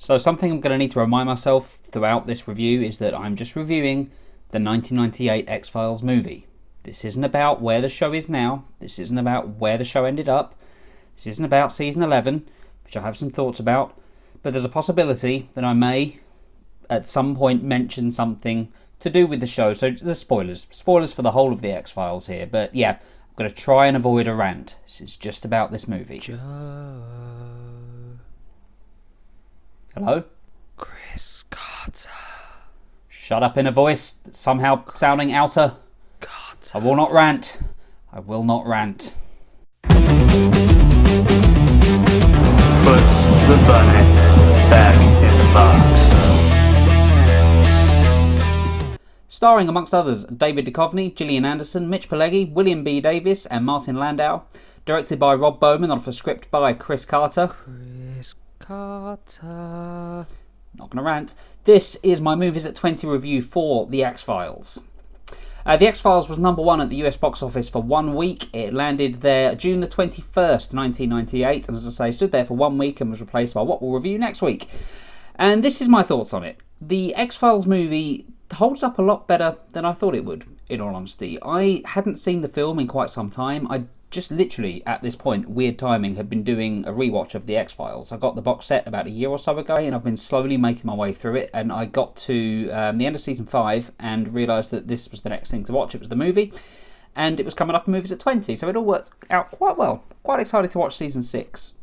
So something I'm going to need to remind myself throughout this review is that I'm just reviewing the 1998 X-Files movie. This isn't about where the show is now. This isn't about where the show ended up. This isn't about season 11, which I have some thoughts about. But there's a possibility that I may, at some point, mention something to do with the show. So there's spoilers. Spoilers for the whole of the X-Files here. But yeah, I'm going to try and avoid a rant. This is just about this movie. Hello? Chris Carter. Shut up in a voice that's somehow sounding outer. Carter. I will not rant. I will not rant. Put the bunny back in the box. Starring, amongst others, David Duchovny, Gillian Anderson, Mitch Pileggi, William B. Davis and Martin Landau. Directed by Rob Bowman off a script by Chris Carter. Chris Carter. Not going to rant. This is my Movies at 20 review for The X-Files. The X-Files was number one at the US box office for 1 week. It landed there June the 21st, 1998, and as I say, stood there for 1 week and was replaced by what we'll review next week. And this is my thoughts on it. The X-Files movie holds up a lot better than I thought it would, in all honesty. I hadn't seen the film in quite some time. I just literally, at this point, weird timing, had been doing a rewatch of The X-Files. I got the box set about a year or so ago, and I've been slowly making my way through it, and I got to the end of season 5 and realised that this was the next thing to watch. It was the movie, and it was coming up in Movies at 20, so it all worked out quite well. Quite excited to watch season 6.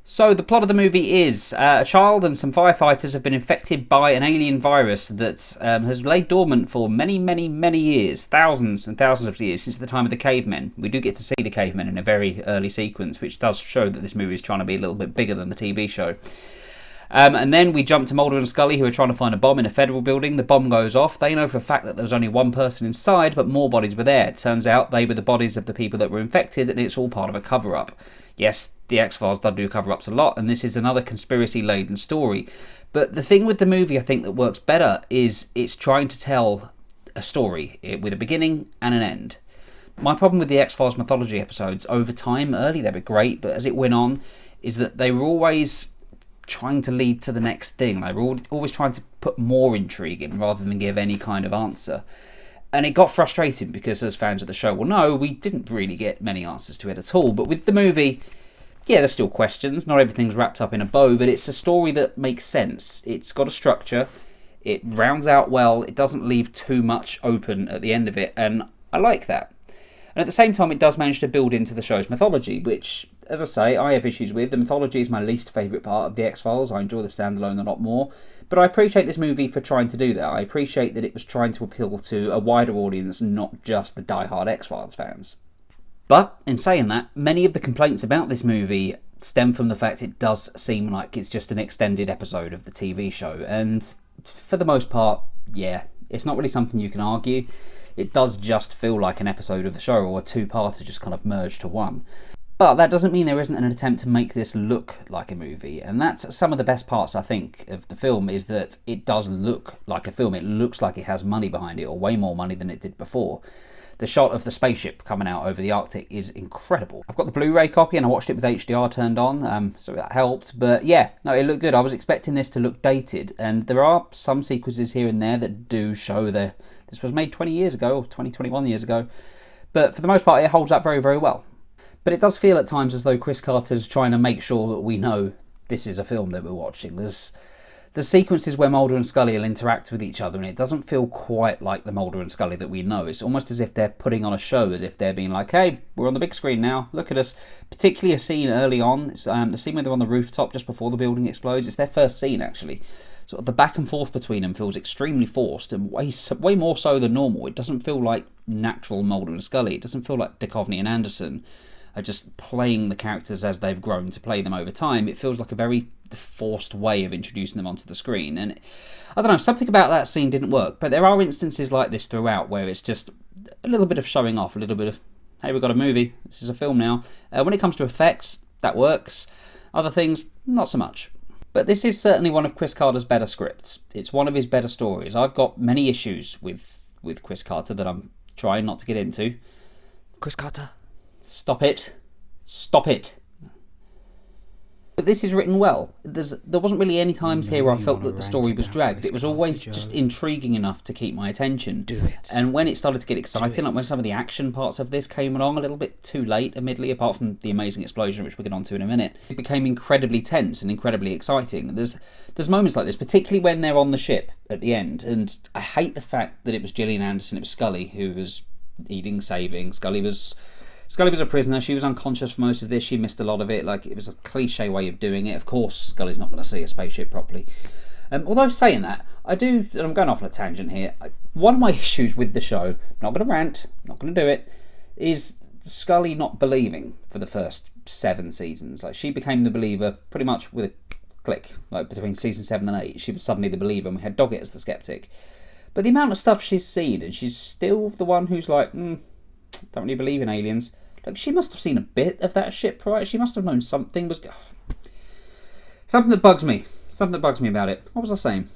So the plot of the movie is a child and some firefighters have been infected by an alien virus that has laid dormant for many, many, many years, thousands and thousands of years, since the time of the cavemen. We do get to see the cavemen in a very early sequence, which does show that this movie is trying to be a little bit bigger than the TV show. And then we jump to Mulder and Scully, who are trying to find a bomb in a federal building. The bomb goes off. They know for a fact that there was only one person inside, but more bodies were there. It turns out they were the bodies of the people that were infected, and it's all part of a cover-up. Yes, the X-Files do cover-ups a lot, and this is another conspiracy-laden story. But the thing with the movie, I think, that works better is it's trying to tell a story with a beginning and an end. My problem with the X-Files mythology episodes, over time, early they were great, but as it went on, is that they were always trying to lead to the next thing. They were always trying to put more intrigue in rather than give any kind of answer. And it got frustrating because as fans of the show will know, we didn't really get many answers to it at all. But with the movie, yeah, there's still questions. Not everything's wrapped up in a bow, but it's a story that makes sense. It's got a structure. It rounds out well. It doesn't leave too much open at the end of it. And I like that. And at the same time, it does manage to build into the show's mythology, which, as I say, I have issues with. The mythology is my least favourite part of The X-Files. I enjoy the standalone a lot more. But I appreciate this movie for trying to do that. I appreciate that it was trying to appeal to a wider audience, not just the die-hard X-Files fans. But, in saying that, many of the complaints about this movie stem from the fact it does seem like it's just an extended episode of the TV show. And for the most part, yeah, it's not really something you can argue. It does just feel like an episode of the show, or a two-parter just kind of merged to one. But that doesn't mean there isn't an attempt to make this look like a movie, and that's some of the best parts, I think, of the film, is that it does look like a film. It looks like it has money behind it, or way more money than it did before. The shot of the spaceship coming out over the Arctic is incredible. I've got the Blu-ray copy and I watched it with HDR turned on, so that helped. But yeah, no, it looked good. I was expecting this to look dated, and there are some sequences here and there that do show that this was made 20 years ago, or 21 years ago. But for the most part, it holds up very, very well. But it does feel at times as though Chris Carter's trying to make sure that we know this is a film that we're watching. There's sequences where Mulder and Scully will interact with each other, and it doesn't feel quite like the Mulder and Scully that we know. It's almost as if they're putting on a show, as if they're being like, hey, we're on the big screen now, look at us. Particularly a scene early on, it's, the scene where they're on the rooftop just before the building explodes. It's their first scene, actually. Sort of the back and forth between them feels extremely forced, and way more so than normal. It doesn't feel like natural Mulder and Scully. It doesn't feel like Duchovny and Anderson are just playing the characters as they've grown to play them over time. It feels like a very forced way of introducing them onto the screen, and I don't know, something about that scene didn't work. But there are instances like this throughout where it's just a little bit of showing off, a little bit of, hey, we've got a movie, this is a film now. When it comes to effects, that works. Other things, not so much. But this is certainly one of Chris Carter's better scripts. It's one of his better stories. I've got many issues with Chris Carter that I'm trying not to get into. Chris Carter. Stop it. Stop it. But this is written well. There wasn't really any times here where I felt that the story was dragged. It was always just intriguing enough to keep my attention. Do it. And when it started to get exciting, like when some of the action parts of this came along a little bit too late, admittedly, apart from the amazing explosion, which we'll get onto in a minute, it became incredibly tense and incredibly exciting. There's moments like this, particularly when they're on the ship at the end, and I hate the fact that it was Gillian Anderson, it was Scully who was needing saving. Scully was a prisoner. She was unconscious for most of this. She missed a lot of it. Like, it was a cliche way of doing it. Of course, Scully's not going to see a spaceship properly. Although saying that, and I'm going off on a tangent here, one of my issues with the show, not going to rant, not going to do it, is Scully not believing for the first 7 seasons. Like, she became the believer pretty much with a click. Like, between season 7 and 8, she was suddenly the believer, and we had Doggett as the skeptic. But the amount of stuff she's seen, and she's still the one who's like, don't really believe in aliens. Like, she must have seen a bit of that ship, right? She must have known something was... Something that bugs me. Something that bugs me about it. What was I saying?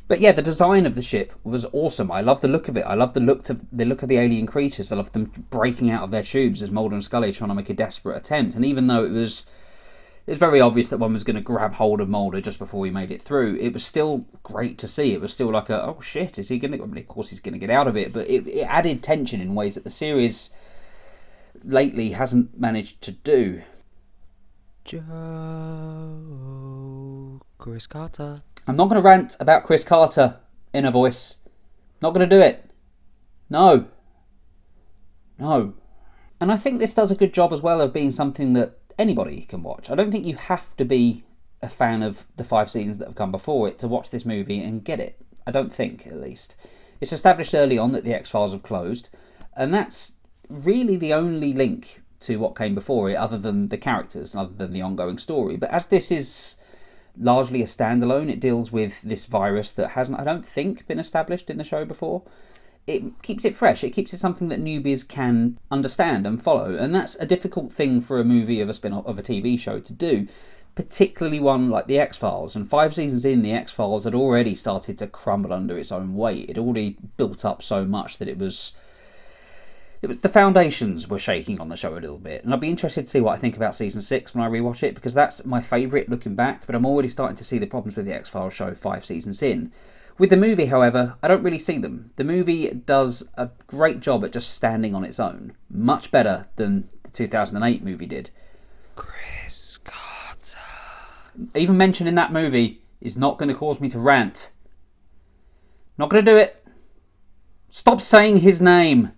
But yeah, the design of the ship was awesome. I love the look of it. I love the look of the alien creatures. I love them breaking out of their tubes as Mulder and Scully are trying to make a desperate attempt. And even though it's very obvious that one was going to grab hold of Mulder just before he made it through, it was still great to see. It was still like oh shit, is he going to... I mean, of course he's going to get out of it, but it added tension in ways that the series lately hasn't managed to do. Joe, Chris Carter. I'm not going to rant about Chris Carter in a voice. Not going to do it. No. And I think this does a good job as well of being something that anybody can watch. I don't think you have to be a fan of the 5 seasons that have come before it to watch this movie and get it. I don't think, at least. It's established early on that the X-Files have closed, and that's really the only link to what came before it, other than the characters, other than the ongoing story. But as this is largely a standalone, it deals with this virus that hasn't, I don't think, been established in the show before. It keeps it fresh. It keeps it something that newbies can understand and follow, and that's a difficult thing for a movie of a spin-off of a TV show to do, particularly one like the X-Files. And 5 seasons in, the X-Files had already started to crumble under its own weight. It already built up so much that it was the foundations were shaking on the show a little bit. And I'd be interested to see what I think about season 6 when I rewatch it, because that's my favourite looking back, but I'm already starting to see the problems with the X-Files show 5 seasons in. With the movie, however, I don't really see them. The movie does a great job at just standing on its own. Much better than the 2008 movie did. Chris Carter. Even mentioning that movie is not going to cause me to rant. Not going to do it. Stop saying his name.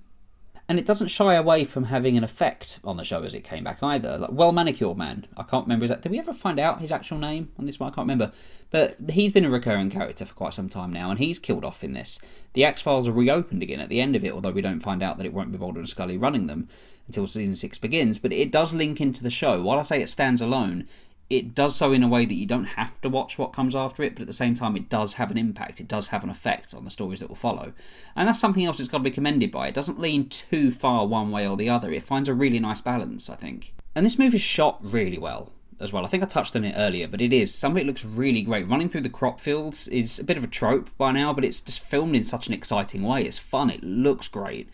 And it doesn't shy away from having an effect on the show as it came back either. Like, Well Manicured Man. I can't remember did we ever find out his actual name on this one? I can't remember. But he's been a recurring character for quite some time now, and he's killed off in this. The X-Files are reopened again at the end of it, although we don't find out that it won't be Mulder and Scully running them until season 6 begins. But it does link into the show. While I say it stands alone, it does so in a way that you don't have to watch what comes after it, but at the same time it does have an impact, it does have an effect on the stories that will follow. And that's something else that's got to be commended by. It doesn't lean too far one way or the other. It finds a really nice balance, I think. And this movie's shot really well as well. I think I touched on it earlier, but it is. Some of it looks really great. Running through the crop fields is a bit of a trope by now, but it's just filmed in such an exciting way. It's fun, it looks great.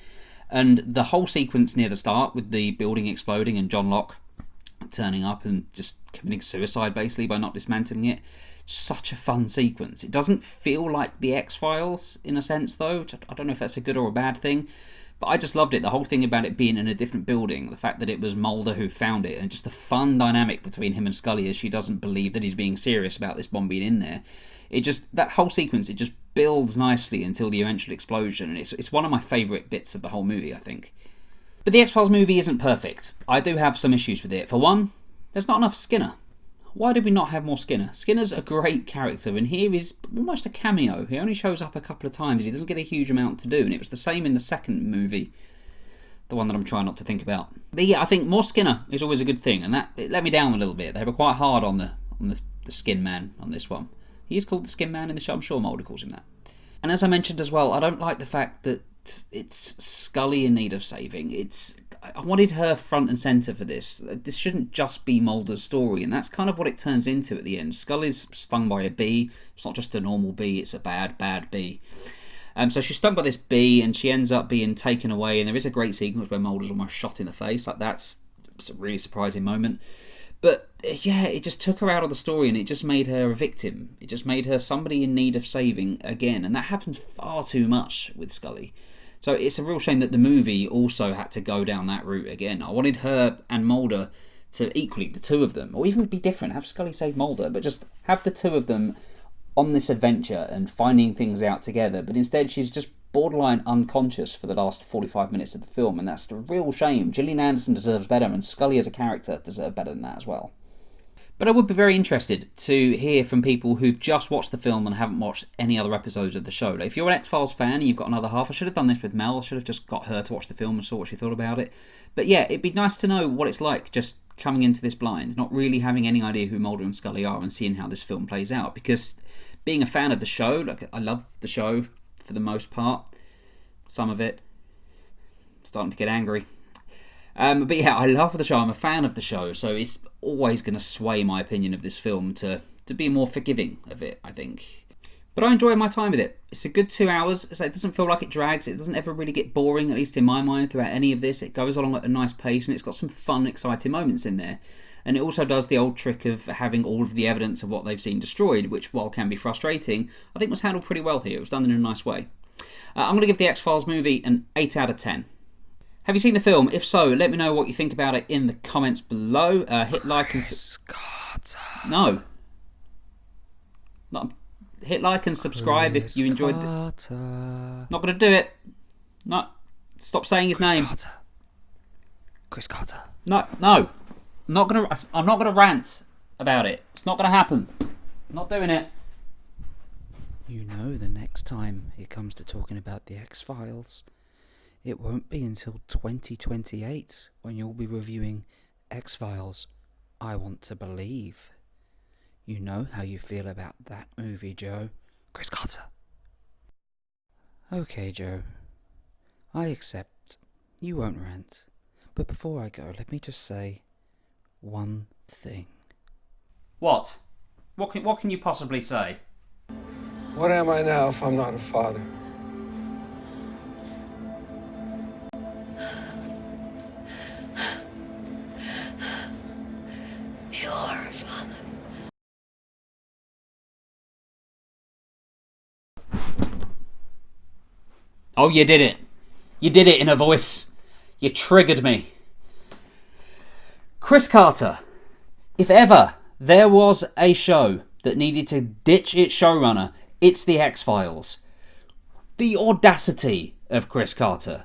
And the whole sequence near the start with the building exploding and John Locke turning up and just committing suicide basically by not dismantling it. Such a fun sequence. It doesn't feel like the X-Files in a sense though. I don't know if that's a good or a bad thing, but I just loved it. The whole thing about it being in a different building, the fact that it was Mulder who found it, and just the fun dynamic between him and Scully as she doesn't believe that he's being serious about this bomb being in there. That whole sequence, it just builds nicely until the eventual explosion, and it's one of my favourite bits of the whole movie, I think. But the X-Files movie isn't perfect. I do have some issues with it. For one, there's not enough Skinner. Why did we not have more Skinner? Skinner's a great character, and here is almost a cameo. He only shows up a couple of times, and he doesn't get a huge amount to do, and it was the same in the second movie, the one that I'm trying not to think about. But yeah, I think more Skinner is always a good thing, and it let me down a little bit. They were quite hard on the Skin Man on this one. He is called the Skin Man in the show. I'm sure Mulder calls him that. And as I mentioned as well, I don't like the fact that it's Scully in need of saving. I wanted her front and centre for this. This shouldn't just be Mulder's story, and that's kind of what it turns into at the end. Scully's stung by a bee. It's not just a normal bee, it's a bad bee. So she's stung by this bee, and she ends up being taken away, and there is a great sequence where Mulder's almost shot in the face. It's a really surprising moment. But yeah, it just took her out of the story and it just made her a victim. It just made her somebody in need of saving again, and that happens far too much with Scully. So it's a real shame that the movie also had to go down that route again. I wanted her and Mulder to equally, the two of them, or even be different, have Scully save Mulder, but just have the two of them on this adventure and finding things out together. But instead she's just borderline unconscious for the last 45 minutes of the film, and that's a real shame. Gillian Anderson deserves better, and Scully as a character deserves better than that as well. But I would be very interested to hear from people who've just watched the film and haven't watched any other episodes of the show. Like, if you're an X-Files fan and you've got another half, I should have done this with Mel. I should have just got her to watch the film and saw what she thought about it. But yeah, it'd be nice to know what it's like just coming into this blind, not really having any idea who Mulder and Scully are, and seeing how this film plays out. Because being a fan of the show, like, I love the show for the most part. Some of it, starting to get angry. But yeah, I love the show. I'm a fan of the show, so it's always going to sway my opinion of this film to be more forgiving of it, I think. But I enjoy my time with it. It's a good 2 hours, so it doesn't feel like it drags. It doesn't ever really get boring, at least in my mind, throughout any of this. It goes along at a nice pace, and it's got some fun, exciting moments in there. And it also does the old trick of having all of the evidence of what they've seen destroyed, which, while can be frustrating, I think was handled pretty well here. It was done in a nice way. I'm going to give the X-Files movie an 8 out of 10. Have you seen the film? If so, let me know what you think about it in the comments below. Hit like and... No. Not... Hit like and subscribe if you enjoyed the... Not going to do it. No. Stop saying his name. Chris Carter. No. I'm not going to rant about it. It's not going to happen. I'm not doing it. You know, the next time it comes to talking about the X-Files, it won't be until 2028 when you'll be reviewing X-Files, I Want to Believe. You know how you feel about that movie, Joe. Chris Carter. Okay, Joe. I accept. You won't rant. But before I go, let me just say one thing. What? What can you possibly say? What am I now if I'm not a father? You are a father. Oh, you did it. You did it in a voice. You triggered me. Chris Carter. If ever there was a show that needed to ditch its showrunner, it's the X-Files. The audacity of Chris Carter.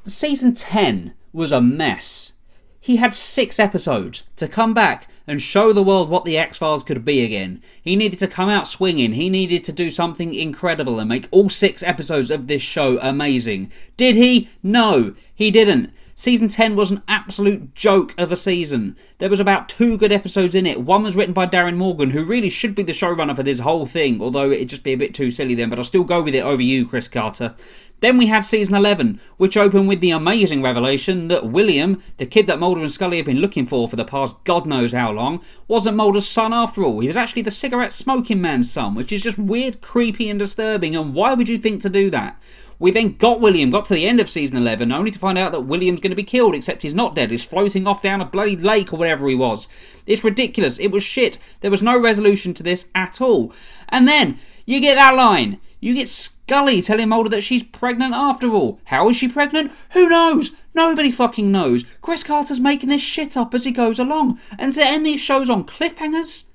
Season 10 was a mess. He had 6 episodes to come back and show the world what the X-Files could be again. He needed to come out swinging. He needed to do something incredible and make all 6 episodes of this show amazing. Did he? No, he didn't. Season 10 was an absolute joke of a season. There was about 2 good episodes in it. One was written by Darren Morgan, who really should be the showrunner for this whole thing, although it'd just be a bit too silly then, but I'll still go with it over you, Chris Carter. Then we had season 11, which opened with the amazing revelation that William, the kid that Mulder and Scully have been looking for the past God knows how long, wasn't Mulder's son after all. He was actually the cigarette smoking man's son, which is just weird, creepy and disturbing, and why would you think to do that? We then got to the end of season 11, only to find out that William's going to be killed, except he's not dead. He's floating off down a bloody lake or wherever he was. It's ridiculous. It was shit. There was no resolution to this at all. And then you get that line. You get Scully telling Mulder that she's pregnant after all. How is she pregnant? Who knows? Nobody fucking knows. Chris Carter's making this shit up as he goes along. And to end these shows on cliffhangers?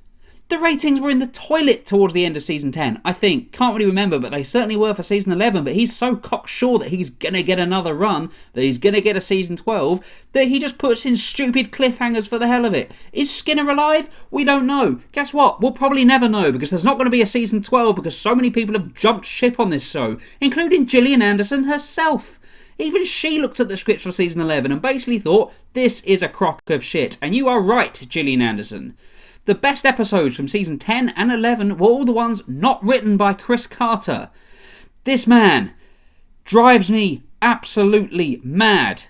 The ratings were in the toilet towards the end of season 10, I think. Can't really remember, but they certainly were for season 11. But he's so cocksure that he's going to get another run, that he's going to get a season 12, that he just puts in stupid cliffhangers for the hell of it. Is Skinner alive? We don't know. Guess what? We'll probably never know, because there's not going to be a season 12, because so many people have jumped ship on this show, including Gillian Anderson herself. Even she looked at the scripts for season 11 and basically thought, this is a crock of shit. And you are right, Gillian Anderson. The best episodes from season 10 and 11 were all the ones not written by Chris Carter. This man drives me absolutely mad.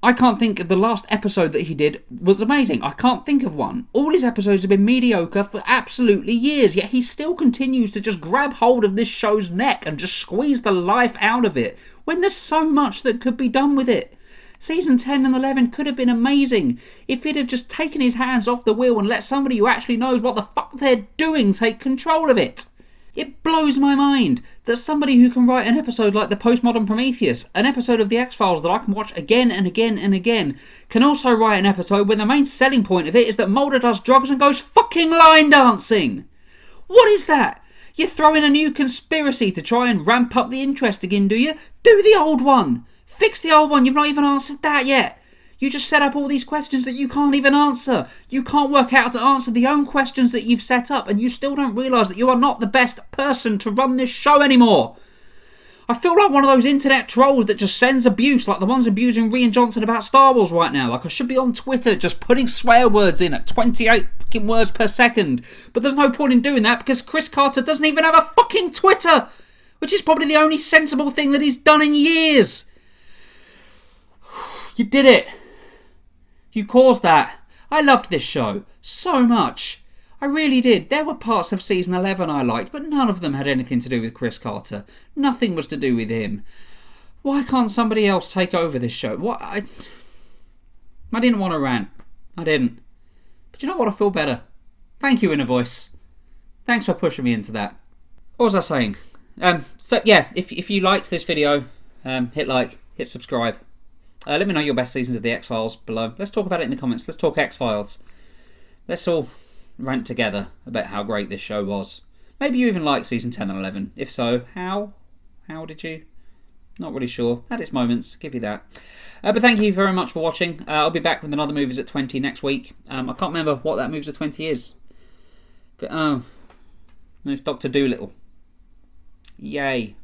I can't think of the last episode that he did was amazing. I can't think of one. All his episodes have been mediocre for absolutely years, yet he still continues to just grab hold of this show's neck and just squeeze the life out of it, when there's so much that could be done with it. Season 10 and 11 could have been amazing if he'd have just taken his hands off the wheel and let somebody who actually knows what the fuck they're doing take control of it. It blows my mind that somebody who can write an episode like The Postmodern Prometheus, an episode of The X-Files that I can watch again and again and again, can also write an episode where the main selling point of it is that Mulder does drugs and goes fucking line dancing. What is that? You throw in a new conspiracy to try and ramp up the interest again, do you? Do the old one. Fix the old one. You've not even answered that yet. You just set up all these questions that you can't even answer. You can't work out how to answer the own questions that you've set up, and you still don't realise that you are not the best person to run this show anymore. I feel like one of those internet trolls that just sends abuse, like the ones abusing Rian Johnson about Star Wars right now. Like I should be on Twitter just putting swear words in at 28 fucking words per second. But there's no point in doing that because Chris Carter doesn't even have a fucking Twitter, which is probably the only sensible thing that he's done in years. You did it. You caused that. I loved this show so much. I really did. There were parts of season 11 I liked, but none of them had anything to do with Chris Carter. Nothing was to do with him. Why can't somebody else take over this show? What? I didn't want to rant. I didn't. But you know what? I feel better. Thank you, Inner Voice. Thanks for pushing me into that. What was I saying? So yeah, if you liked this video, hit like, hit subscribe. Let me know your best seasons of the X-Files below. Let's talk about it in the comments. Let's talk X-Files. Let's all rant together about how great this show was. Maybe you even like season 10 and 11. If so, how? How did you? Not really sure. Had its moments. Give you that. But thank you very much for watching. I'll be back with another Movies at 20 next week. I can't remember what that Movies at 20 is. But, no, it's Dr. Dolittle. Yay.